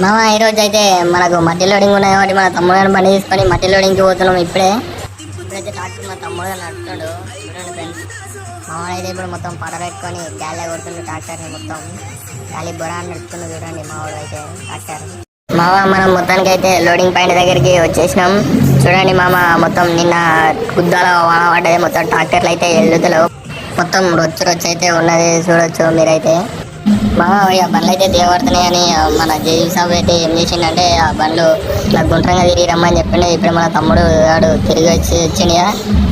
మామ ఈరోజు అయితే మనకు మట్టి లోడింగ్ ఉన్నాయి కాబట్టి మన తమ్ముడు బండి తీసుకొని మట్టి లోడింగ్కి పోతున్నాం ఇప్పుడైతే ట్రాక్టర్ మా తమ్ముడు నడుపుతాడు చూడండి ఫ్రెండ్స్. మామ అయితే ఇప్పుడు మొత్తం పడ పెట్టుకొని గాలి కొడుతుండు ట్రాక్టర్ని మొత్తం గాలి బొరా నడుపుతుండు చూడండి మావాడు అయితే ట్రాక్టర్. మామ మనం మొత్తానికి అయితే లోడింగ్ పాయింట్ దగ్గరికి వచ్చేసినాం చూడండి మామ. మొత్తం నిన్న గుద్దాల వాన పడ్డది, మొత్తం ట్రాక్టర్లు అయితే ఎల్లుతలేవు, మొత్తం రొచ్చు అయితే ఉన్నది చూడొచ్చు మీరైతే. బాగా ఆ బండ్లు అయితే దిగబడుతున్నాయని మన జేజీ సాబ్ అయితే ఏం చేసిండంటే ఆ బండ్లు ఇలా గుండ్రంగా తిరిగి రమ్మని చెప్పిండే. ఇప్పుడు మన తమ్ముడు వాడు తిరిగి వచ్చిండు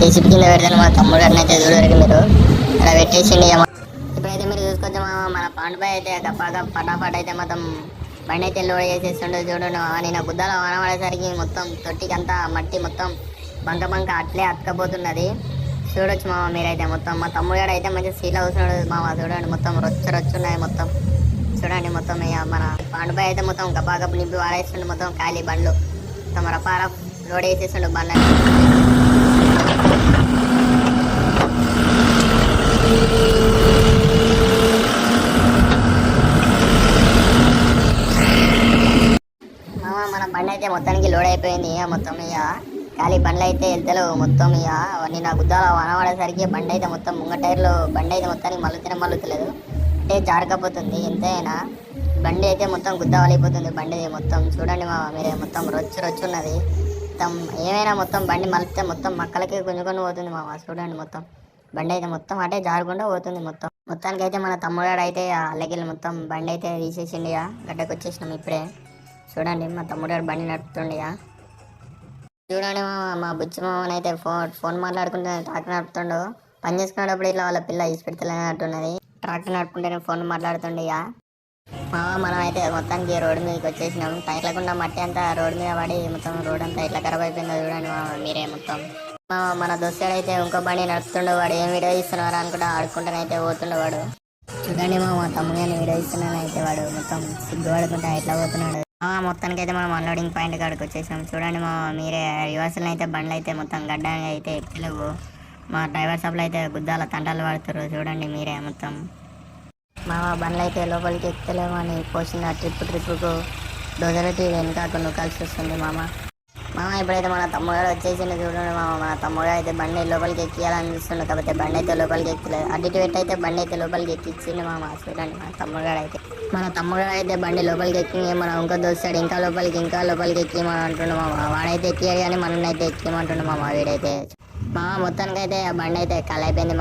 జేసీపీ కింద పెడతాను మన తమ్ముడు అని అయితే చూడరు మీరు అలా పెట్టేసిండు. ఇప్పుడైతే మీరు చూసుకోవచ్చు మన పాండుబాయ్ అయితే బాగా పటాపట్ అయితే మొత్తం బండి అయితే లోడ్ చేసేస్తుండే చూడండి. నేను గుద్దాల వాన పడేసరికి మొత్తం తొట్టికంతా మట్టి మొత్తం బంక అట్లే అతకపోతున్నది చూడొచ్చు మామ మీరైతే. మొత్తం మా తమ్ముడు అయితే మంచిగా సీల్ అవుతున్నాడు మామ చూడండి, మొత్తం రొచ్చున్నాయి మొత్తం చూడండి. మొత్తం ఇక మన పాండుబాయ్ అయితే మొత్తం గబాగబు నింపి వాడేస్తుండే మొత్తం ఖాళీ బండ్లు మొత్తం రపార లోడ్ వేసేస్తుండే బండ్లు. మన బండి అయితే మొత్తానికి లోడ్ అయిపోయింది. మొత్తం ఇక ఖాళీ బండ్లు అయితే వెళ్తలేవు మొత్తం. ఇక నిన్న గుద్దాల వాన పడేసరికి బండి అయితే మొత్తం ముంగ టైర్లు బండి అయితే మొత్తానికి మళ్ళుతలేదు అంటే జారకపోతుంది. ఎంతైనా బండి అయితే మొత్తం గుద్ద వలిపోతుంది బండి మొత్తం చూడండి మా మీరే. మొత్తం రొచ్చున్నది మొత్తం. ఏమైనా మొత్తం బండి మలిపితే మొత్తం మక్కలకి గుంజుకొని పోతుంది మామ చూడండి. మొత్తం బండి అయితే మొత్తం అటే జారకుండా పోతుంది మొత్తం. మొత్తానికి అయితే మన తమ్ముడు అయితే అల్లగిల్లి మొత్తం బండి అయితే తీసేసిండి. గడ్డకు వచ్చేసినాం ఇప్పుడే చూడండి. మా తమ్ముడు బండి నడుపుతుండే చూడండి. మా బుచ్చి మామని అయితే ఫోన్ మాట్లాడుకుంటే ట్రాక్టర్ నడుపుతుండు. పని చేసుకునేటప్పుడు ఇట్లా వాళ్ళ పిల్ల ఈసి పెడతలేనట్టున్నది. Tractor నడుపుకుంటేనే phone మాట్లాడుతుండే. మనం అయితే మొత్తానికి రోడ్డు మీదకి వచ్చేసినాం. టైర్లకుండా మట్టి అంతా రోడ్డు మీద పడి మొత్తం రోడ్ అంతా ఇట్లా ఖరాబ్ అయిపోయిందో చూడండి మీరే. మొత్తం మన దోస్తుడు అయితే ఇంకో బండి నడుపుతుండే. వాడు ఏం వీడియో ఇస్తున్నారు అనుకుంటా ఆడుకుంటానైతే పోతుండేవాడు చూడండి. మా తమ్ముడిని వీడియో ఇస్తున్నాను అయితే వాడు మొత్తం సిగ్గుపడుకుంటా ఇట్లా పోతున్నాడు. మొత్తానికి అయితే మనం అన్లోడింగ్ పాయింట్ కాడికి వచ్చేసాం చూడండి. మీరే రివర్సల్ అయితే బండ్లు అయితే మొత్తం గడ్డ అయితే ఎక్కలేవు. మా డ్రైవర్ షాప్లో అయితే గుద్దాల తంటాలు పడుతారు చూడండి మీరే. మొత్తం మా బండ్లు అయితే లోపలికి ఎక్కలేము అని పోసిన ట్రిప్పుకు డోజరటి వెనుక నూకాల్సి వస్తుంది మామ. ఇప్పుడైతే మన తమ్ముడు వచ్చేసింది చూడండి మన తమ్ముడు అయితే బండి లోపలికి ఎక్కియాలనిపిస్తుంది. కాకపోతే బండి అయితే లోపలికి ఎక్కలేదు. అటు పెట్టి అయితే బండి అయితే లోపలికి ఎక్కించింది చూడండి. మన తమ్ముడు అయితే బండి లోపలికి ఎక్కి మనం ఇంకో దోస్తాడు ఇంకా లోపలికి ఎక్కిమని అంటుండు వాడైతే ఎక్కియాడు కానీ మనల్ని అయితే ఎక్కిమంటుండు వీడైతే. మొత్తానికి అయితే ఆ బండి అయితే ఖాళీ అయిపోయింది